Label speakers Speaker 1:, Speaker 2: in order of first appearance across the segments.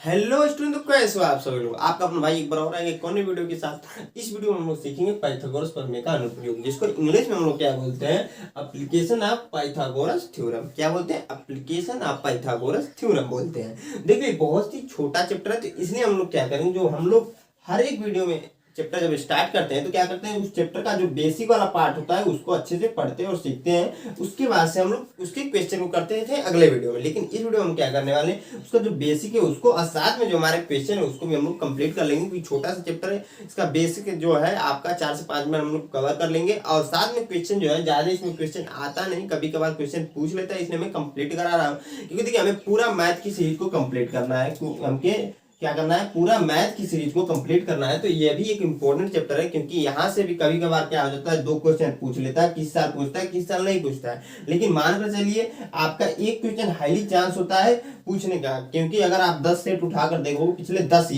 Speaker 1: Hello student, तो कैसे हो आप सभी लोग। आपका अपना भाई एक बार और आएंगे एक और नई वीडियो के साथ। इस वीडियो में हम लोग सीखेंगे पाइथागोरस प्रमेय का अनुप्रयोग, जिसको इंग्लिश में हम लोग क्या बोलते हैं, एप्लीकेशन ऑफ पाइथागोरस थ्योरम। क्या बोलते हैं? एप्लीकेशन ऑफ पाइथागोरस थ्योरम बोलते हैं। देखिए बहुत ही छोटा चैप्टर है, तो इसलिए हम लोग क्या करेंगे, जो हम लोग हर एक वीडियो में चैप्टर जब स्टार्ट करते हैं तो क्या करते हैं, उस चैप्टर का जो बेसिक वाला पार्ट होता है उसको अच्छे से पढ़ते हैं और सीखते हैं। उसके बाद से हम लोग उसके क्वेश्चन को करते थे अगले वीडियो में, लेकिन इस वीडियो में हम क्या करने वाले हैं, उसका जो बेसिक है उसको और साथ में जो हमारे क्वेश्चन है उसको भी हम लोग कंप्लीट कर लेंगे। क्योंकि छोटा सा चैप्टर है, इसका बेसिक जो है आपका 4 से 5 मिनट हम लोग कवर कर लेंगे। और साथ में क्वेश्चन जो है ज्यादा इसमें क्वेश्चन आता नहीं, कभी कभार क्वेश्चन पूछ लेता है, इसलिए मैं कंप्लीट करा रहा हूँ। क्योंकि देखिए हमें पूरा मैथ की सीरीज को कंप्लीट करना है, हमके क्या करना है, पूरा मैथ की सीरीज को कंप्लीट करना है। तो ये भी एक इंपॉर्टेंट चैप्टर है, क्योंकि यहाँ से भी कभी कभार क्या हो जाता है, 2 क्वेश्चन पूछ लेता है, किस साल पूछता है किस साल नहीं पूछता है। लेकिन मानकर चलिए आपका एक क्वेश्चन हाईली चांस होता है पूछने का, क्योंकि अगर आप 10 सेट उठाकर देखोगे पिछले 10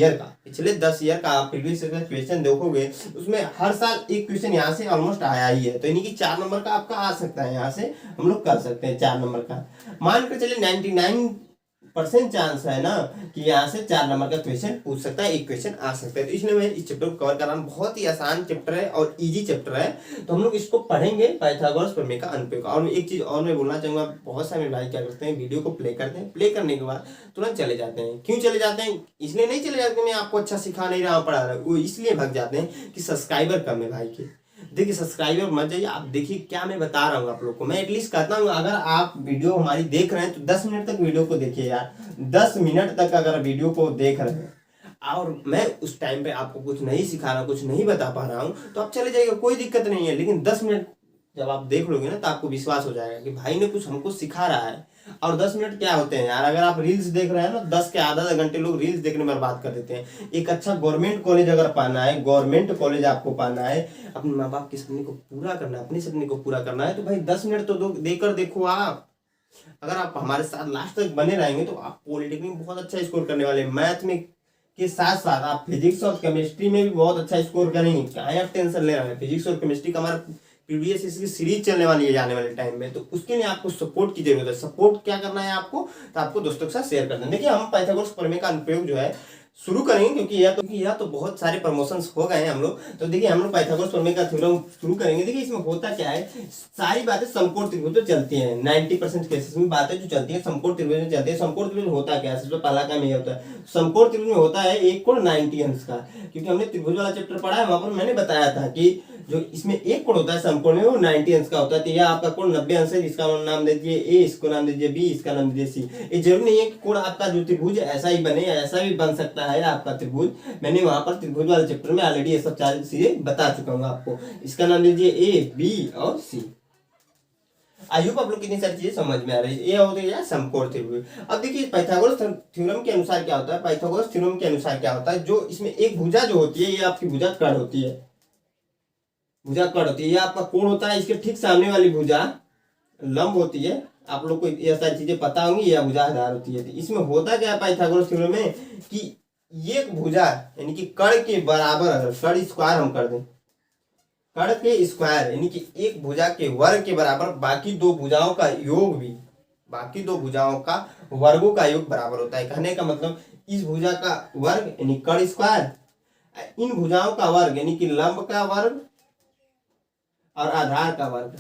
Speaker 1: ईयर का आप प्रीवियस क्वेश्चन देखोगे, उसमें हर साल एक क्वेश्चन यहाँ से ऑलमोस्ट आया ही है। तो यानी कि 4 नंबर का आपका आ सकता है, यहाँ से हम लोग कर सकते हैं 4 नंबर का। मानकर चलिए 99% चांस है ना कि यहाँ से 4 नंबर का क्वेश्चन पूछ सकता है, एक क्वेश्चन आ सकता है। तो इसलिए मैं इस चैप्टर को कवर कर रहा हूँ। बहुत ही आसान चैप्टर है और इजी चैप्टर है, तो हम लोग इसको पढ़ेंगे, पाइथागोरस प्रमेय का अनुप्रयोग। और एक चीज और मैं बोलना चाहूंगा, बहुत सारे भाई क्या करते हैं, वीडियो को प्ले करते हैं, प्ले करने के बाद तुरंत चले जाते हैं। क्यों चले जाते हैं? इसलिए नहीं चले जाते मैं आपको अच्छा सिखा नहीं रहा हूँ, पढ़ा रहा हूँ, वो इसलिए भाग जाते हैं कि सब्सक्राइबर कम है भाई के। देखिए सब्सक्राइबर मत जाइए, आप देखिए क्या मैं बता रहा हूँ आप लोग को। मैं एटलीस्ट कहता हूँ अगर आप वीडियो हमारी देख रहे हैं तो 10 मिनट तक वीडियो को देखिए यार। 10 मिनट तक अगर वीडियो को देख रहे हैं और मैं उस टाइम पे आपको कुछ नहीं सिखा रहा हूँ, कुछ नहीं बता पा रहा हूँ, तो आप चले जाइएगा, कोई दिक्कत नहीं है। लेकिन 10 मिनट जब आप देख लोगे ना तो आपको विश्वास हो जाएगा कि भाई ने कुछ हमको सिखा रहा है। और 10 मिनट क्या होते हैं यार, अगर आप रील्स देख रहे हैं ना, 10 के आधा आधा घंटे लोग रील्स देखने में बर्बाद कर देते हैं। एक अच्छा गवर्नमेंट कॉलेज अगर पाना है, गवर्नमेंट कॉलेज आपको पाना है, अपने माँ बाप के सपने को पूरा करना है, अपने सपने को पूरा करना है, तो भाई 10 मिनट तो देकर देखो आप। अगर आप हमारे साथ लास्ट तक बने रहेंगे तो आप पॉलिटेक्निक में बहुत अच्छा स्कोर करने वाले हैं। मैथ में के साथ साथ आप फिजिक्स और केमिस्ट्री में भी बहुत अच्छा स्कोर करेंगे। क्या आप टेंशन ले रहे हैं, फिजिक्स और केमिस्ट्री का हमारा प्रीवियस इसकी सीरीज चलने वाली है आने वाले टाइम में, तो उसके लिए आपको सपोर्ट की जरूरत है। सपोर्ट क्या करना है आपको, तो आपको दोस्तों के साथ शेयर करना है। देखिए हम पाइथागोरस प्रमेय का अनुप्रयोग जो है शुरू करेंगे, क्योंकि यह तो बहुत सारे प्रमोशंस हो गए हैं हम लोग। तो देखिए हम लोग पाइथागोरस प्रमेय का थ्योरम शुरू करेंगे। देखिए इसमें होता क्या है, सारी बातें समकोण त्रिभुज तो चलती हैं, 90% केसेस में बातें जो चलती है समकोण त्रिभुज में चलती है। समकोण त्रिभुज होता क्या है, सबसे पहला काम ये होता है, समकोण त्रिभुज में होता है एक कोण 90 अंश का। क्योंकि हमने त्रिभुज वाला चैप्टर पढ़ा है, वहां पर मैंने बताया था कि जो इसमें एक कोण होता है समकोण में, वो 90 अंश का होता है। तो यह आपका कोण 90 अंश है, जिसका नाम दे दीजिए ए, इसको नाम दीजिए बी, इसका नाम दीजिए सी। ये जरूरी नहीं है कि कोण आपका जो त्रिभुज ऐसा ही बने, ऐसा भी बन सकता है आपका त्रिभुज। मैंने वहां पर त्रिभुज वाले चैप्टर में ऑलरेडी ये सब 4 चीजें बता चुका हूँ आपको। इसका नाम दीजिए ए, बी और सी। आई होप आप लोग कितनी सारी चीजें समझ में आ रही है। ये हो गया समकोण त्रिभुज। अब देखिए पाइथागोरस थ्योरम के अनुसार क्या होता है, पाइथागोरस थ्योरम के अनुसार क्या होता है, जो इसमें एक भुजा जो होती है, ये आपकी भुजा कर्ण होती है, भुजा कर्ण होती है। ये आपका कोण होता है, इसके ठीक सामने वाली भुजा लंब होती है। आप लोग को ये सारी चीजें पता होंगी, यह भुजा आधार होती है। तो इसमें होता क्या है पाइथागोरस थ्योरम में, कि ये भुजा यानी कि कर्ण के बराबर, अगर कर्ण स्क्वायर हम कर दें, कर्ण के स्क्वायर यानी कि एक भुजा के वर्ग के बराबर बाकी 2 भुजाओं का योग भी, बाकी 2 भुजाओं का वर्गों का योग बराबर होता है। कहने का मतलब इस भुजा का वर्ग यानी कर्ण स्क्वायर, इन भुजाओं का वर्ग यानी कि लंब का वर्ग और आधार का वर्ग,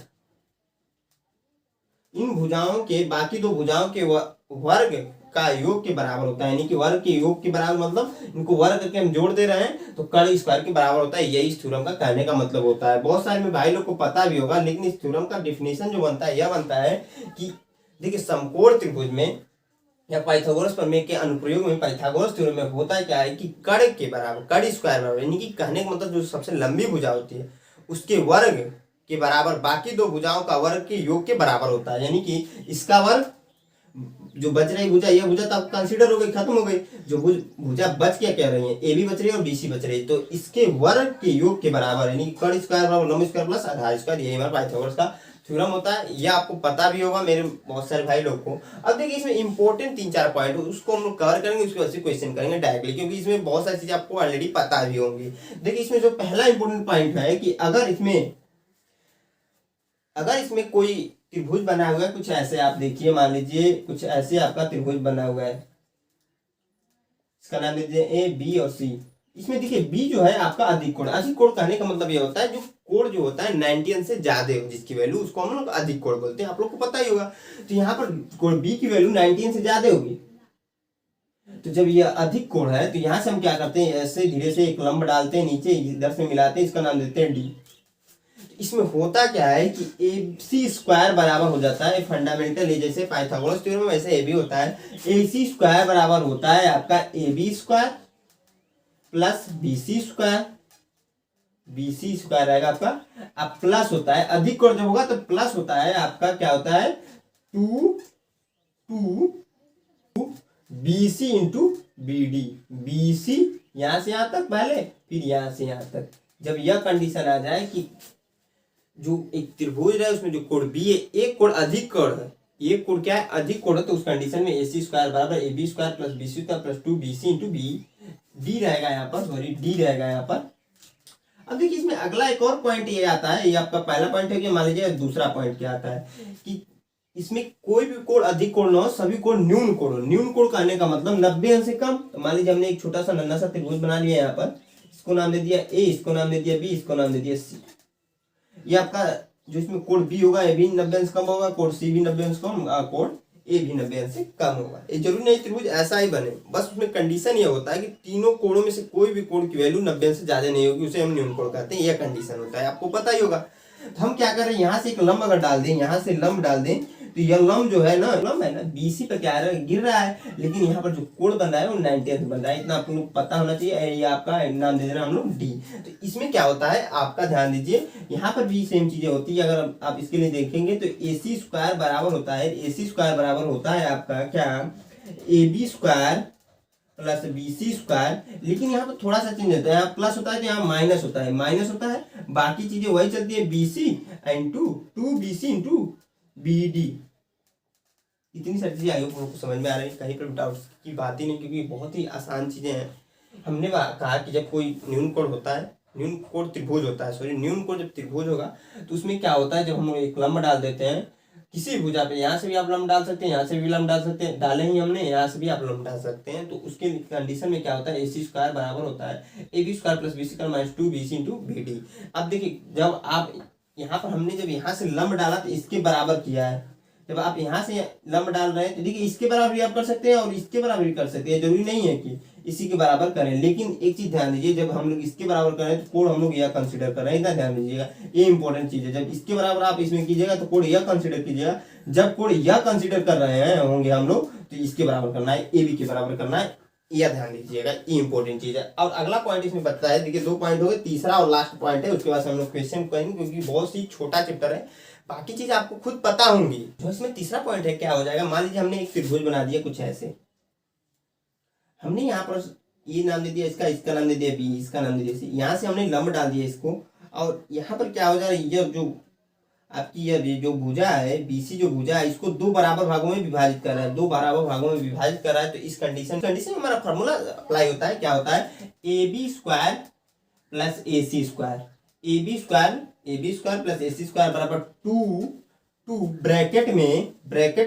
Speaker 1: इन भुजाओं के बाकी 2 भुजाओं के वर्ग का योग के बराबर होता है। यानी कि वर्ग के योग के बराबर मतलब इनको वर्ग करके हम जोड़ दे रहे हैं तो कर्ण स्क्वायर के बराबर होता है। यही इस थ्योरम का कहने का मतलब होता है। बहुत सारे में भाई लोग को पता भी होगा, लेकिन इस थ्योरम का डेफिनेशन जो बनता है, यह बनता है कि देखिए समकोण त्रिभुज में या पाइथागोरस प्रमेय के अनुप्रयोग में, पाइथागोरस थ्योरम में होता क्या है कि कर्ण के बराबर, कर्ण स्क्वायर बराबर, यानी कि कहने का मतलब जो सबसे लंबी भुजा होती है उसके वर्ग के बराबर बाकी 2 भुजाओं का वर्ग के योग के बराबर होता है। यानी कि इसका वर्ग, जो बच रही भुजा, यह भुजा तो कंसीडर हो गई, खत्म हो गई। जो भुजा बच क्या कह रही है, ए बी बच रही है और बी सी बच रही है, तो इसके वर्ग के योग के बराबर, यानी कर्ण स्क्वायर बराबर लंब स्क्वायर प्लस आधार स्क्वायर, यही हमारा पाइथागोरस का थ्योरम होता है। यह आपको पता भी होगा मेरे बहुत सारे भाई लोग को। अब देखिए इसमें इंपॉर्टेंट 3-4 पॉइंट उसको हम लोग कवर करेंगे, उसके बाद से क्वेश्चन करेंगे डायरेक्टली, क्योंकि इसमें बहुत सारी चीजें आपको ऑलरेडी पता भी होंगी। देखिए इसमें जो पहला इंपॉर्टेंट पॉइंट है कि अगर इसमें कोई त्रिभुज बना हुआ है, कुछ ऐसे आप देखिए, मान लीजिए कुछ ऐसे आपका त्रिभुज बना हुआ है, इसका नाम दे दीजिए ए, बी और सी। इसमें देखिए बी जो है आपका अधिक कोण। अधिक कोण कहने का मतलब ये होता है जो कोण जो होता है 90 से ज्यादा हो जिसकी वैल्यू, उसको हम लोग अधिक कोण बोलते हैं, आप लोग को पता ही होगा। तो यहाँ पर कोण बी की वैल्यू 90 से ज्यादा होगी, तो जब ये अधिक कोण है तो यहाँ से हम क्या करते हैं, ऐसे धीरे से एक लंब डालते हैं नीचे, इधर से मिलाते हैं, इसका नाम देते हैं डी। इसमें होता क्या है कि ए सी स्क्वायर बराबर हो जाता है फंडामेंटल, ये जैसे पाइथागोरस थ्योरम में वैसे ए भी होता है, ए सी स्क्वायर बराबर होता है आपका A B square plus B C square. B C square आएगा आपका, अब प्लस होता है अधिक कोण जब होगा तो प्लस होता है आपका क्या होता है 2 B C into B D. B C यहां से यहां तक पहले, फिर यहां से यहां तक। जब यह कंडीशन आ जाए कि जो एक त्रिभुज है उसमें जो कोण बी है, एक कोण अधिक कोण है, एक कोण क्या है अधिक कोण है, तो उस कंडीशन में ए सी स्क्वायर बराबर A B square plus B C square plus 2 B C into B D रहेगा यहाँ पर, सॉरी डी रहेगा यहाँ पर। अब देखिए इसमें अगला एक और पॉइंट ये आता है, ये आपका पहला पॉइंट है कि मान लीजिए दूसरा पॉइंट क्या आता है कि इसमें कोई भी कोण अधिक कोण ना हो, सभी कोण न्यून कोण हो। न्यून कोण कहने का मतलब 90 अंश से कम। तो मान लीजिए हमने एक छोटा सा नन्हा सा त्रिभुज बना लिया यहाँ पर, इसको नाम दे दिया ए, इसको नाम दे दिया बी, इसको नाम दे दिया सी। ये आपका जो इसमें कोण बी होगा ये भी 90 अंश कम होगा, कोण सी भी 90 अंश कम, कोण ए भी 90 अंश से कम होगा। ये जरूरी नहीं त्रिभुज ऐसा ही बने, बस उसमें कंडीशन ये होता है कि तीनों कोणों में से कोई भी कोण की वैल्यू 90 अंश से ज्यादा नहीं होगी, उसे हम न्यून कोण कहते हैं। यह कंडीशन होता है, आपको पता ही होगा। तो हम क्या कर रहे हैं, यहाँ से एक लंब अगर डाल दें, यहाँ से लंब डाल दें, तो यह लंब जो है ना, लंब है ना बीसी पे क्या गिर रहा है, लेकिन यहाँ पर जो कोण बन रहा है वो 90 अंश बन रहा है। इतना आप लोग पता होना चाहिए। ये आपका नाम दे देना हम लोग डी। तो इसमें क्या होता है आपका ध्यान दीजिए, यहाँ पर भी सेम चीजें होती है। अगर आप इसके लिए देखेंगे तो ए सी स्क्वायर बराबर होता है, ए सी स्क्वायर बराबर होता है आपका क्या, A B square plus B C square. लेकिन यहाँ पर थोड़ा सा चेंज होता है, यहाँ प्लस होता है तो यहाँ माइनस होता है, माइनस होता है, बाकी चीजें वही चलती है, B C into 2 B C into B D. इतनी सारी चीजें आयोग को समझ में आ रही है, कहीं पर डाउट की बात ही नहीं, क्योंकि बहुत ही आसान चीजें हैं। हमने कहा कि जब कोई न्यून कोण होता है, न्यून कोण त्रिभुज होता है, सॉरी न्यून कोण जब त्रिभुज होगा तो उसमें क्या होता है, जब हम एक लंब डाल देते हैं किसी भुजा पे, यहाँ से भी आप लंब डाल सकते हैं, यहाँ से भी लंब डाल सकते हैं, डाले ही हमने, यहाँ से भी आप लंब डाल सकते हैं। तो उसके कंडीशन में क्या होता है, ए सी स्क्वायर बराबर होता है A B square plus B C square minus 2 B C into B D. अब देखिए जब आप यहाँ पर हमने जब यहाँ से लंब डाला तो इसके बराबर किया है, जब आप यहाँ से लंब डाल रहे हैं तो देखिए इसके बराबर भी आप कर सकते हैं और इसके बराबर भी कर सकते हैं, जरूरी नहीं है कि इसी के बराबर करें। लेकिन एक चीज ध्यान दीजिए, जब हम लोग इसके बराबर करें तो कोण हम लोग यह कंसीडर कर रहे हैं, इतना ध्यान दीजिएगा, ये इंपॉर्टेंट चीज है। जब इसके बराबर आप इसमें कीजिएगा तो कोण यह कंसीडर कीजिएगा, जब कोण यह कंसीडर कर रहे हैं होंगे हम लोग तो इसके बराबर करना है, ए बी के बराबर करना है, यह ध्यान दीजिएगा, ये इंपॉर्टेंट चीज है। और अगला पॉइंट इसमें बताया है, देखिए 2 पॉइंट हो गए, तीसरा और लास्ट पॉइंट है, उसके बाद हम लोग क्वेश्चन करेंगे, क्योंकि बहुत ही छोटा चैप्टर है, बाकी चीज आपको खुद पता होंगी। जो इसमें तीसरा पॉइंट है क्या हो जाएगा, मान लीजिए हमने एक त्रिभुज बना दिया कुछ ऐसे, हमने यहाँ पर ये नाम दे दिया इसका, इसका नाम दे दिया बी, इसका नाम दे दिया सी, यहाँ से हमने लंब डाल दिया इसको, और यहाँ पर क्या हो जा रहा है, यह जो आपकी यह जो भुजा है बीसी, जो भुजा है इसको 2 बराबर भागों में विभाजित कर रहा है, 2 बराबर भागों में विभाजित कर रहा है। तो इस कंडीशन में हमारा फॉर्मूला अप्लाई होता है, क्या होता है, A B square plus A C square, A B square plus A C square बराबर 2 ब्रैकेट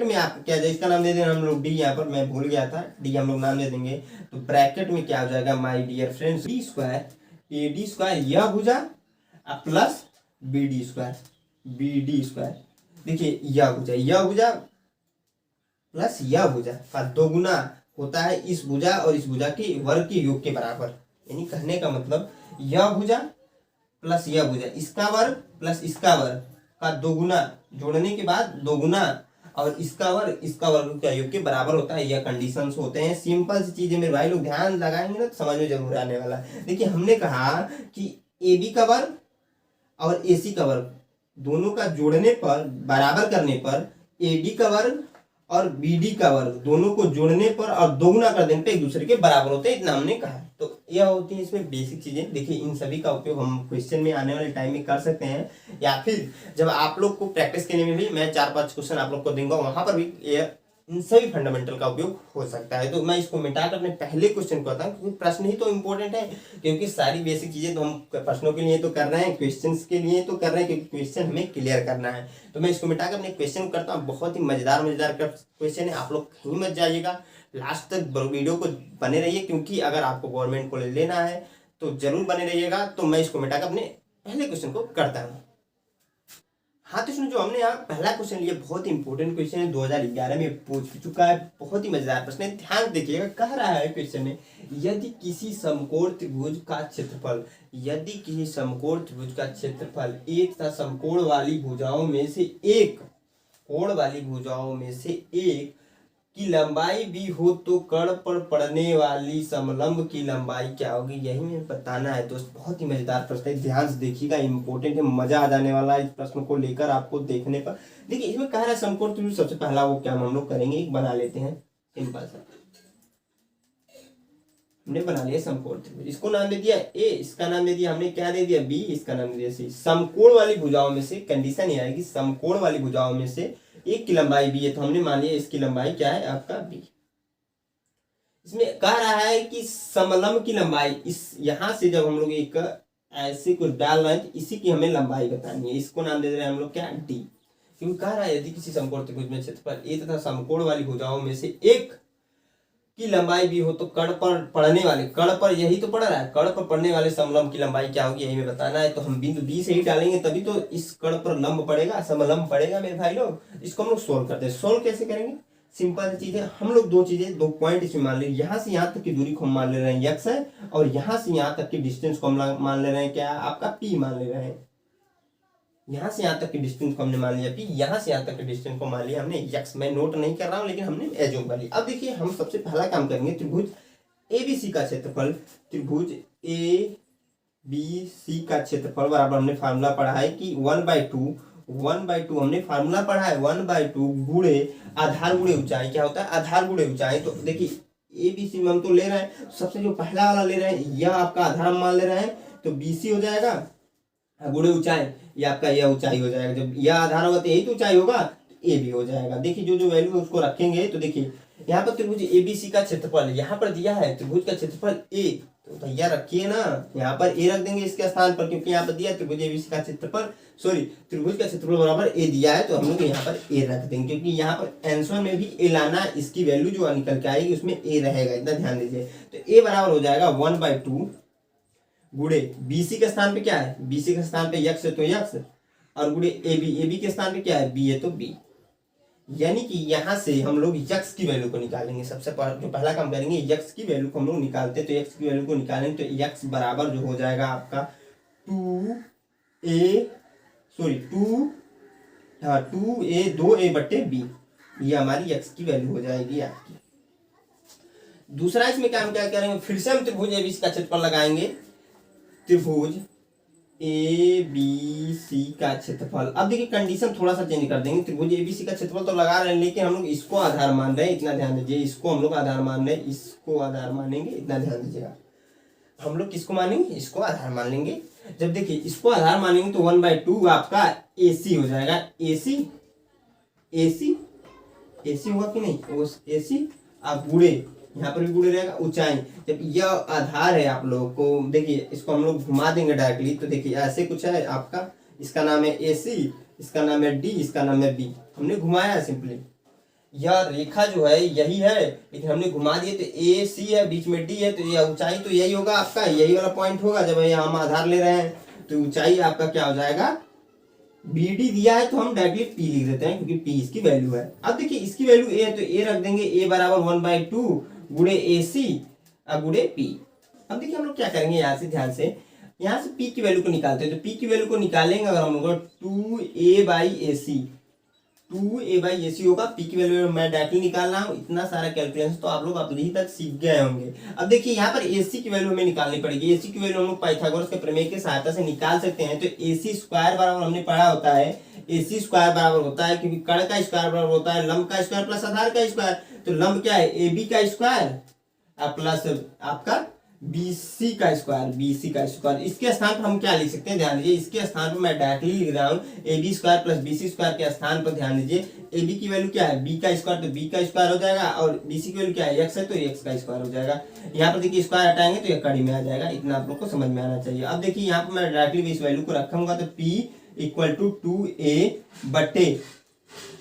Speaker 1: में आप क्या जाए, इसका नाम दे देना हम लोग डी, यहाँ पर मैं भूल गया था, डी हम लोग नाम दे देंगे। तो ब्रैकेट में क्या हो जाएगा my dear friends, D square A D square यह भुजा प्लस बी डी स्क्वायर। देखिए यह भुजा प्लस यह भुजा का 2 गुना होता है इस भुजा और इस भुजा के वर्ग के योग के बराबर। यानी कहने का मतलब यह भुजा प्लस यह भुजा, इसका वर्ग प्लस इसका वर्ग का 2 गुना, जोड़ने के बाद 2 गुना, और इसका वर्ग का योग के बराबर होता है। यह कंडीशंस होते हैं, सिंपल सी चीजें मेरे भाई लोग ध्यान लगाएंगे ना तो समझ में जरूर आने वाला है। देखिए हमने कहा कि ए बी का वर्ग और ए सी का वर्ग दोनों का जोड़ने पर, बराबर करने पर, ए डी का वर्ग और बी डी का वर्ग दोनों को जोड़ने पर और 2 गुना कर देने पर एक दूसरे के बराबर होते हैं, इतना हमने कहा। तो यह होती है इसमें बेसिक चीजें। देखिए इन सभी का उपयोग हम क्वेश्चन में आने वाले टाइम में कर सकते हैं, या फिर जब आप लोग को प्रैक्टिस करने में भी मैं 4-5 क्वेश्चन आप लोग को दूंगा, वहां पर भी इन सभी फंडामेंटल का उपयोग हो सकता है। तो मैं इसको मिटाकर अपने पहले क्वेश्चन को आता हूँ, क्योंकि प्रश्न ही तो इम्पोर्टेंट है, क्योंकि सारी बेसिक चीजें तो हम प्रश्नों के लिए तो कर रहे हैं, क्वेश्चंस के लिए तो कर रहे हैं, क्योंकि क्वेश्चन हमें क्लियर करना है। तो मैं इसको मिटाकर अपने क्वेश्चन करता हूँ, बहुत ही मजेदार क्वेश्चन है, आप लोग कहीं मत जाइएगा, लास्ट तक वीडियो को बने रहिए, क्योंकि अगर आपको गवर्नमेंट को लेना है तो जरूर बने रहिएगा। तो मैं इसको मिटाकर अपने पहले क्वेश्चन को करता हूँ। हाँ तो सुनो, जो हमने यहाँ पहला क्वेश्चन लिया बहुत इंपॉर्टेंट क्वेश्चन है, 2011 में पूछ चुका है, बहुत ही मजेदार प्रश्न है, ध्यान देखिएगा। कह रहा है क्वेश्चन में, यदि किसी समकोण त्रिभुज का क्षेत्रफल, यदि किसी समकोण त्रिभुज का क्षेत्रफल एक तथा समकोण वाली भुजाओं में से एक, कोण वाली भुजाओं में से एक की लंबाई भी हो तो कर्ण पर पड़ने वाली समलंब की लंबाई क्या होगी, यही हमें बताना है दोस्त। बहुत ही मजेदार प्रश्न है, ध्यान से देखिएगा, इंपॉर्टेंट है, मजा आ जाने वाला है इस प्रश्न को लेकर आपको देखने पर। देखिए इसमें कह रहा है समकोण त्रिभुज, सबसे पहला वो क्या हम लोग करेंगे, एक बना लेते हैं सिंपल सा। हमने बना लिया समकोण त्रिभुज, इसको नाम दे दिया ए, इसका नाम दे दिया हमने क्या दे दिया बी, इसका नाम दे दिया सी। समकोण वाली भुजाओं में से, कंडीशन ये आएगी समकोण वाली भुजाओं में से एक की लंबाई बी है, तो हमने मान लिया इसकी लंबाई क्या है आपका बी। इसमें कह रहा है कि समलंब की लंबाई, इस यहां से जब हम लोग एक ऐसे कुछ डाल रहे हैं तो इसी की हमें लंबाई बतानी है, इसको नाम दे रहे हैं हम लोग क्या डी। क्योंकि कह रहा है यदि किसी समकोण त्रिभुज में क्षेत्रफल ए तथा समकोण वाली भुजाओं में से एक की लंबाई भी हो तो कर्ण पर पड़ने वाले, कर्ण पर यही तो पड़ रहा है, कर्ण पर पड़ने वाले समलंब की लंबाई क्या होगी यही हमें बताना है। तो हम बिंदु बी से ही डालेंगे, तभी तो इस कर्ण पर लंब पड़ेगा, समलंब पड़ेगा मेरे भाई लोग। इसको हम लोग सोल्व करते हैं। सोल्व कैसे करेंगे, सिंपल चीज है, हम लोग दो चीजें, दो पॉइंट इसमें मान ले, यहाँ से यहाँ तक की दूरी को हम मान ले रहे हैं x है, और यहाँ से यहाँ तक की डिस्टेंस को हम मान ले रहे हैं क्या आपका p मान ले रहे हैं। यहाँ से यहाँ तक की डिस्टेंस को हमने मान लिया p, यहाँ से यहाँ तक की डिस्टेंस को मान लिया हमने x। मैं नोट नहीं कर रहा हूँ लेकिन हमने एज्यूम कर लिया। अब देखिए हम सबसे पहला काम करेंगे, त्रिभुज ABC का क्षेत्रफल, त्रिभुज ABC का क्षेत्रफल बराबर हमने फार्मूला पढ़ा है कि 1/2 हमने फार्मूला पढ़ा है 1/2 गुणे आधार गुणे ऊंचाई। क्या होता है आधार गुणे ऊंचाई। तो देखिए ABC में हम तो ले रहे हैं, सबसे जो पहला वाला ले रहे हैं यह आपका आधार मान ले रहे हैं, तो BC हो जाएगा, गुणे ऊंचाई ये आपका यह ऊंचाई हो जाएगा। जब यह आधार होगा तो यही तो ऊंचाई होगा, तो ए भी हो जाएगा। देखिए जो जो वैल्यू है उसको रखेंगे, तो देखिए यहाँ पर त्रिभुज ABC का क्षेत्रफल यहाँ पर दिया है, त्रिभुज का क्षेत्रफल ए, तो भैया रखिए ना, यहाँ पर ए रख देंगे इसके स्थान पर, क्योंकि यहाँ पर दिया त्रिभुज ABC का क्षेत्रफल, सॉरी त्रिभुज का क्षेत्रफल बराबर ए दिया है, तो हम लोग यहाँ पर ए रख देंगे, क्योंकि यहाँ पर आंसर में भी ए लाना, इसकी वैल्यू जो निकल के आएगी उसमें ए रहेगा, इतना ध्यान दीजिए। तो ए बराबर हो जाएगा 1/2 गुणे BC के स्थान पे क्या है, BC के स्थान पे x है तो x, और गुणे AB के स्थान पे क्या है b है तो b। यानी कि यहाँ से हम लोग x की वैल्यू को निकालेंगे। सबसे जो पहला काम करेंगे x की वैल्यू को हम लोग निकालते हैं, तो x की वैल्यू को निकालेंगे तो x बराबर जो हो जाएगा आपका 2a/b, ये हमारी x की वैल्यू हो जाएगी आपकी। दूसरा इसमें क्या हम क्या करेंगे, फिर से हम त्रिभुज ABC का क्षेत्रफल लगाएंगे, त्रिभुज ABC का क्षेत्रफल। अब देखिए कंडीशन थोड़ा सा चेंज कर देंगे, त्रिभुज ABC का क्षेत्रफल तो लगा रहे हैं लेकिन हम लोग इसको आधार मान रहे हैं, इतना ध्यान दीजिए, इसको हम लोग आधार मान रहे हैं, इसको आधार मानेंगे, इतना ध्यान दीजिएगा। हम लोग किसको मानेंगे, इसको आधार मान लेंगे। जब देखिए इसको आधार मानेंगे तो 1/2 आपका AC हो जाएगा, AC होगा कि नहीं, AC गुणे, यहाँ पर भी गुणे रहेगा ऊंचाई। जब यह आधार है आप लोगों को, देखिए इसको हम लोग घुमा देंगे डायरेक्टली, तो देखिए ऐसे कुछ है आपका, इसका नाम है AC, इसका नाम है D, इसका नाम है B, हमने घुमाया है सिंपली। यह रेखा जो है यही है लेकिन हमने घुमा दिए, तो AC है, बीच में D है, तो यह ऊंचाई तो यही होगा आपका, यही वाला पॉइंट होगा। जब यहाँ हम आधार ले रहे हैं तो ऊंचाई आपका क्या हो जाएगा, BD दिया है तो हम डायरेक्टली P लिख देते हैं, क्योंकि P इसकी वैल्यू है। अब देखिए इसकी वैल्यू A है तो A रख देंगे, A बराबर 1/2 गुणे AC गुणे P। अब देखिए हम लोग क्या करेंगे, यहाँ से ध्यान से, यहाँ से P की वैल्यू को निकालते हैं, तो P की वैल्यू को निकालेंगे अगर हम लोग 2a/AC होगा। P की वैल्यू मैं डायरेक्टली निकाल रहा हूँ, इतना सारा कैलकुलेशन तो आप लोग अभी तक सीख गए होंगे। अब देखिए यहाँ पर AC की वैल्यू हमें निकालनी पड़ेगी, AC की वैल्यू हम लोग पाइथागोरस के प्रमेय की सहायता से निकाल सकते हैं। तो AC स्क्वायर बराबर हमने पढ़ा होता है, AC स्क्वायर बराबर होता है, क्योंकि कर्ण का स्क्वायर बराबर होता है लंब का स्क्वायर प्लस आधार का स्क्वायर। तो लंब क्या है, AB का स्क्वायर प्लस आपका BC का स्क्वायर। इसके स्थान पर हम क्या लिख सकते हैं, ध्यान दीजिए, इसके स्थान पर मैं डायरेक्टली लिख रहा हूँ AB square plus BC square के स्थान पर ध्यान दीजिए, AB की वैल्यू क्या है B का स्क्वायर, तो B का स्क्वायर हो जाएगा, और BC की वैल्यू क्या है x है तो x का स्क्वायर हो जाएगा। यहाँ पर देखिए स्क्वायर हटाएंगे तो यह कड़ी में आ जाएगा, इतना आप लोग को समझ में आना चाहिए। अब देखिए यहाँ पर मैं डायरेक्टली इस वैल्यू को रखूंगा, तो P = 2a बटे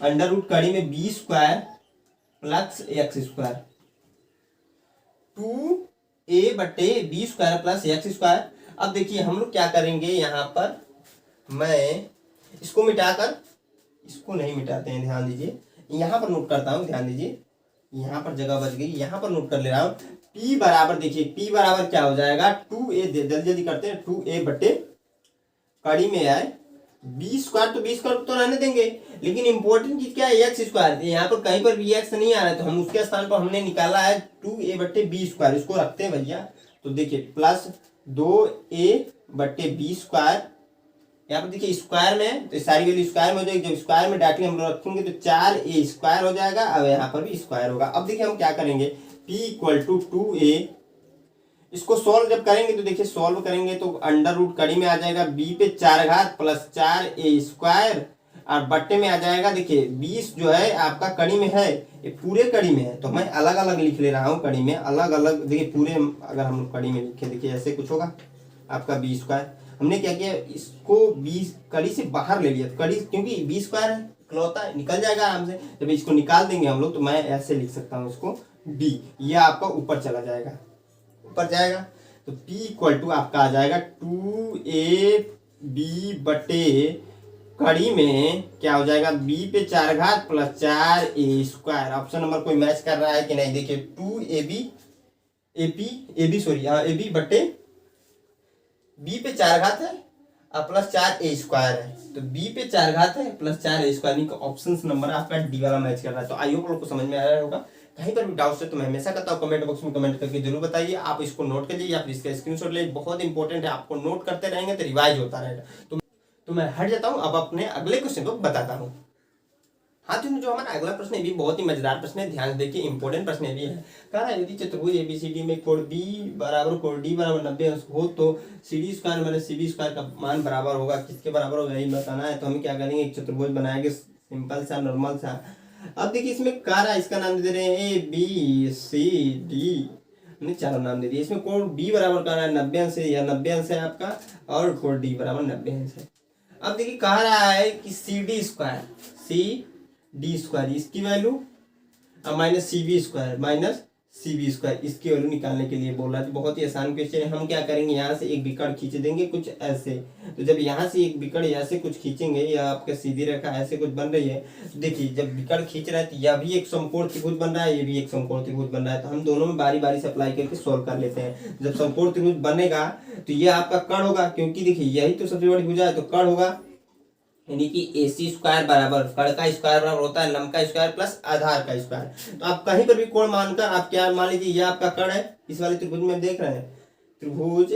Speaker 1: अंडर रूट कड़ी में B square plus x square, 2a/b² plus x²। अब देखिए हम लोग क्या करेंगे, यहाँ पर मैं इसको मिटाकर, इसको नहीं मिटाते हैं, ध्यान दीजिए, यहाँ पर नोट करता हूँ, ध्यान दीजिए, यहाँ पर जगह बच गई, यहाँ पर नोट कर ले रहा हूँ। p बराबर, देखिए p बराबर क्या हो जाएगा, 2a, जल्दी जल्दी करते हैं, 2a/ कड़ी में आए b² तो b² तो रहने देंगे, लेकिन इंपॉर्टेंट चीज क्या है, x²। यहाँ पर कहीं पर भी x नहीं आ रहा है, तो हम उसके स्थान पर हमने निकाला है 2a/b², इसको रखते हैं भैया। तो देखिए प्लस 2a/b², यहाँ पर देखिए स्क्वायर में, तो सारी वैल्यू स्क्वायर में हो जाएगी, जब स्क्वायर में डायरेक्टली हम लोग रखेंगे तो 4a² हो जाएगा, अब यहाँ पर भी स्क्वायर होगा। अब देखिए हम क्या करेंगे, p = 2a, इसको सॉल्व जब करेंगे तो देखिए सॉल्व करेंगे तो अंडर रूट कड़ी में आ जाएगा b/4 प्लस 4a² और बट्टे में आ जाएगा, देखिए 20 जो है आपका कड़ी में है, ये पूरे कड़ी में है, तो मैं अलग अलग लिख ले रहा हूँ कड़ी में, अलग अलग। देखिए पूरे अगर हम लोग कड़ी में लिखे, देखिए ऐसे कुछ होगा आपका b²। हमने क्या किया, इसको 20 कड़ी से बाहर ले लिया, कड़ी क्योंकि b² है, इकलौता है, निकल जाएगा आराम से। जब इसको निकाल देंगे हम लोग तो मैं ऐसे लिख सकता हूँ इसको b, ये आपका ऊपर चला जाएगा, ऊपर जाएगा, तो p = आपका आ जाएगा 2ab/ कड़ी में क्या हो जाएगा, b/4 plus 4a²। Option number कोई मैच कर रहा है कि नहीं, देखिए 2ab/b/4 है और प्लस 4a² है, तो b/4 है प्लस 4a², ऑप्शन नंबर आपका डी वाला मैच कर रहा है। तो आई होप लोग को समझ में आ रहा होगा। कहीं पर भी डाउट है तो मैं हमेशा कहता हूँ कमेंट बॉक्स में कमेंट करके जरूर बताइए। आप इसको नोट करिए या फिर इसका स्क्रीनशॉट ले, बहुत इंपॉर्टेंट है, आपको नोट करते रहेंगे तो रिवाइज होता रहेगा। तो मैं हट जाता हूँ, अब अपने अगले क्वेश्चन को बताता हूँ। हाँ तो जो हमारा अगला प्रश्न है भी बहुत ही मजेदार प्रश्न है, ध्यान देखिए, इंपॉर्टेंट प्रश्न भी है। कह रहा है यदि चतुर्भुज ABCD में कोण B बराबर कोण D बराबर 90 अंश हो तो CD² - CB² का मान बराबर होगा, किसके बराबर होगा यही बताना है। तो हम क्या करेंगे, एक चतुर्भुज बनाएंगे, सिंपल सा नॉर्मल सा। अब देखिए इसमें कह रहा है, इसका नाम दे रहे हैं ABCD, हमने चारों नाम दे दिए। इसमें कोण B बराबर कह रहा है 90 अंश है, या 90 अंश है आपका, और कोण D बराबर 90 अंश है। अब देखिए कह रहा है कि CD², इसकी वैल्यू माइनस CB², इसकी वैल्यू निकालने के लिए बोल रहा है। तो बहुत ही आसान क्वेश्चन है। हम क्या करेंगे, यहाँ से एक विकर्ण खींच देंगे कुछ ऐसे, तो जब यहाँ से एक विकर्ण ऐसे कुछ खींचेंगे, या आपका सीधी रेखा ऐसे कुछ बन रही है, तो देखिए जब विकर्ण खींच रहा है तो यह भी एक समकोण त्रिभुज बन रहा है, ये भी एक समकोण त्रिभुज बन रहा है। तो हम दोनों में बारी बारी से अप्लाई करके सोल्व कर लेते हैं। जब समकोण त्रिभुज बनेगा तो ये आपका कर्ण होगा, क्योंकि देखिए यही तो सबसे बड़ी भुजा है, तो कर्ण होगा, यानी कि AC² बराबर कर्ण का स्क्वायर बराबर होता है लंब का स्क्वायर प्लस आधार का स्क्वायर। तो आप कहीं पर भी कोण मानकर आप क्या मान लीजिए, ये आपका कर्ण है, इस वाले त्रिभुज में देख रहे हैं, त्रिभुज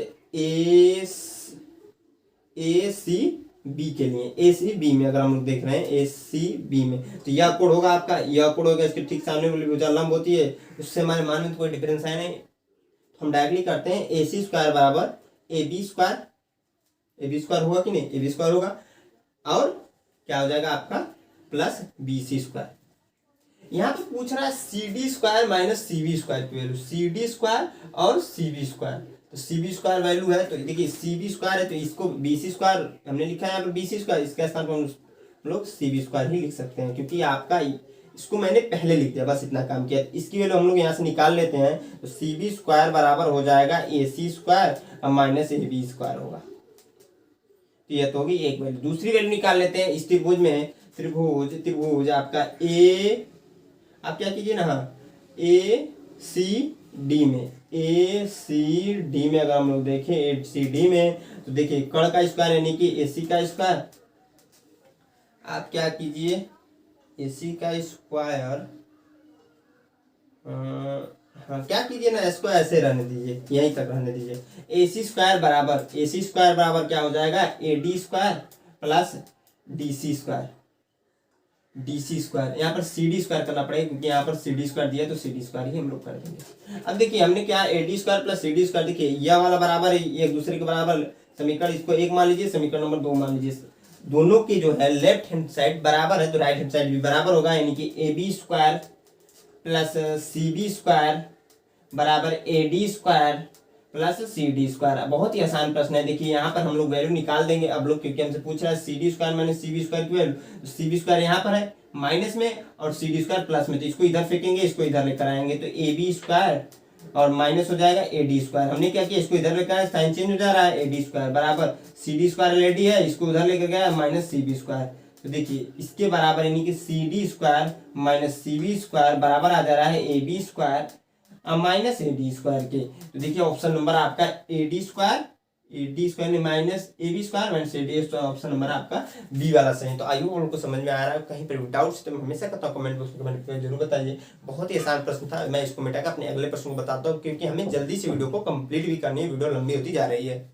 Speaker 1: ACB के लिए, ACB में अगर हम लोग देख रहे हैं ACB में, तो यह कोण होगा आपका, यह कोण होगा, इसके ठीक सामने वाली भुजा लंब होती है, उससे हमारे मान में तो कोई डिफरेंस है नहीं। तो हम डायरेक्टली करते हैं AC² बराबर AB² होगा कि नहीं, AB² होगा, और क्या हो जाएगा आपका प्लस BC²। यहाँ पे पूछ रहा है CD² - CB² की वैल्यू, CD² और CB²। तो CB² वैल्यू है, तो देखिए CB² है तो इसको BC² हमने लिखा है यहाँ पर BC², इसके स्थान पर हम लोग CB² ही लिख सकते हैं, क्योंकि आपका इसको मैंने पहले लिख दिया, बस इतना काम किया। इसकी वैल्यू हम लोग यहाँ से निकाल लेते हैं, तो CB² बराबर हो जाएगा AC² और माइनस AB² होगा, ये तो होगी एक वैल्यू। दूसरी वैल्यू निकाल लेते हैं इस त्रिभुज में, त्रिभुज आपका आप क्या कीजिए ना, ACD में अगर हम लोग देखें ACD में, तो देखिए कर्ण का स्क्वायर यानी कि AC का स्क्वायर, आप क्या कीजिए AC का स्क्वायर, हाँ क्या कीजिए ना, इसको ऐसे रहने दीजिए, यहीं तक रहने दीजिए। AC² बराबर क्या हो जाएगा, AD² प्लस DC², यहाँ पर CD² करना पड़ेगा, क्योंकि यहाँ पर CD² दिया तो CD² ही हम लोग कर देंगे। अब देखिए हमने क्या AD² प्लस CD², देखिए यह वाला बराबर है, एक दूसरे के बराबर समीकरण, इसको एक मान लीजिए, समीकरण नंबर 2 मान लीजिए। दोनों की जो है लेफ्ट हैंड साइड बराबर है, तो राइट हैंड साइड भी बराबर होगा, यानी कि AB² प्लस CB² बराबर AD² प्लस CD²। बहुत ही आसान प्रश्न है। देखिए यहाँ पर हम लोग वैल्यू निकाल देंगे अब लोग, क्योंकि हमसे पूछ रहा है CD² - CB² की वैल्यू, तो CB² यहाँ पर है माइनस में और CD² प्लस में, तो इसको इधर फेंकेंगे, इसको इधर लेकर आएंगे, तो AB² और माइनस हो जाएगा AD स्क्वायर। हमने क्या किया, इसको इधर लेकर आया, साइन चेंज हो जा रहा है, AD स्क्वायर बराबर CD स्क्वायर LD है, इसको उधर लेकर गया माइनस CB स्क्वायर। तो देखिए इसके बराबर यानी कि CD square minus CB square बराबर आ जा रहा है AB square minus AD square के। तो देखिए ऑप्शन नंबर आपका AD square minus AB square minus AD square, option number आपका B वाला सही है। तो आई होप उनको समझ में आ रहा है। कहीं पर डाउट्स तो मैं हमेशा कहता हूँ कमेंट बॉक्स में कमेंट करके जरूर बताइए। बहुत ही आसान प्रश्न था, मैं इसको मिटाकर अपने अगले प्रश्न को बताता हूँ क्योंकि हमें जल्दी से वीडियो को कंप्लीट भी करनी है, वीडियो लंबी होती जा रही है।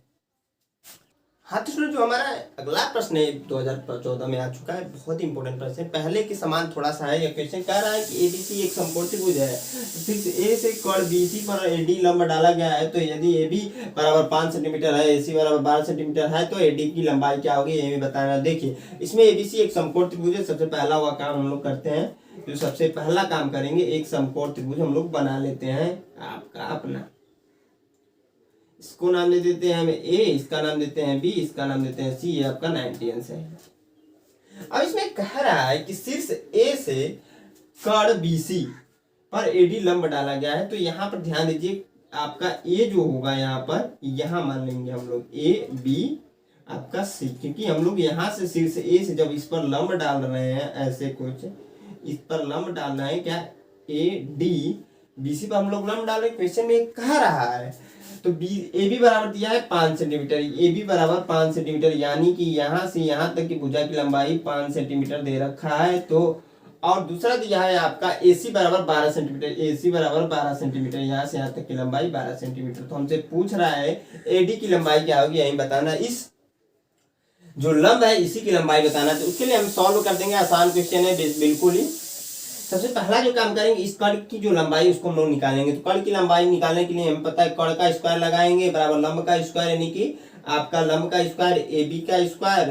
Speaker 1: हाँ तो जो हमारा अगला प्रश्न है 2014 में आ चुका है, बहुत ही इंपॉर्टेंट प्रश्न है, पहले के समान थोड़ा सा है। यह क्वेश्चन कह रहा है कि एबीसी एक समकोण त्रिभुज है, फिर ए से कोण बीसी पर एडी लंब डाला गया है, तो यदि एबी बराबर 5 सेंटीमीटर है, एसी बराबर 12 सेंटीमीटर है, तो एडी की लंबाई क्या होगी ये भी बताना। देखिए इसमें एबीसी एक समकोण त्रिभुज है, सबसे पहला हुआ काम हम लोग करते हैं, जो सबसे पहला काम करेंगे एक समकोण त्रिभुज हम लोग बना लेते हैं आपका अपना। इसको नाम दे देते हैं हम ए, इसका नाम देते हैं बी, इसका नाम देते हैं सी, ये आपका 90 अंश है। अब इसमें कह रहा है कि शीर्ष ए से कोण बीसी पर एडी लंब डाला गया है, तो यहाँ पर ध्यान दीजिए आपका ए जो होगा यहाँ पर, यहाँ मान लेंगे हम लोग ए बी आपका सी, क्योंकि हम लोग यहाँ से शीर्ष ए से जब इस पर लंब डाल रहे हैं, ऐसे कुछ इस पर लंब डाल रहे हैं क्या, ए डी बीसी पर हम लोग लंब डाल रहे हैं। क्वेश्चन में कह रहा है तो ए बी बराबर दिया है 5 सेंटीमीटर, ए बी बराबर 5 सेंटीमीटर, यानी कि यहाँ से यहाँ तक की भुजा की लंबाई 5 सेंटीमीटर दे रखा है। तो और दूसरा दिया है आपका AC बराबर 12 सेंटीमीटर, AC बराबर 12 सेंटीमीटर, यहाँ से यहाँ तक की लंबाई 12 सेंटीमीटर। तो हमसे पूछ रहा है AD की लंबाई क्या होगी, यही बताना, इस जो लंब है इसी की लंबाई बताना। तो उसके लिए हम सॉल्व कर देंगे, आसान क्वेश्चन है बिल्कुल ही। सबसे पहला जो काम करेंगे इस कर्ण की जो लंबाई उसको हम लोग निकालेंगे। तो कर्ण की लंबाई निकालने के लिए हमें पता है कर्ण का स्क्वायर लगाएंगे बराबर लंब का स्क्वायर, यानी कि आपका लंब का स्क्वायर AB का स्क्वायर,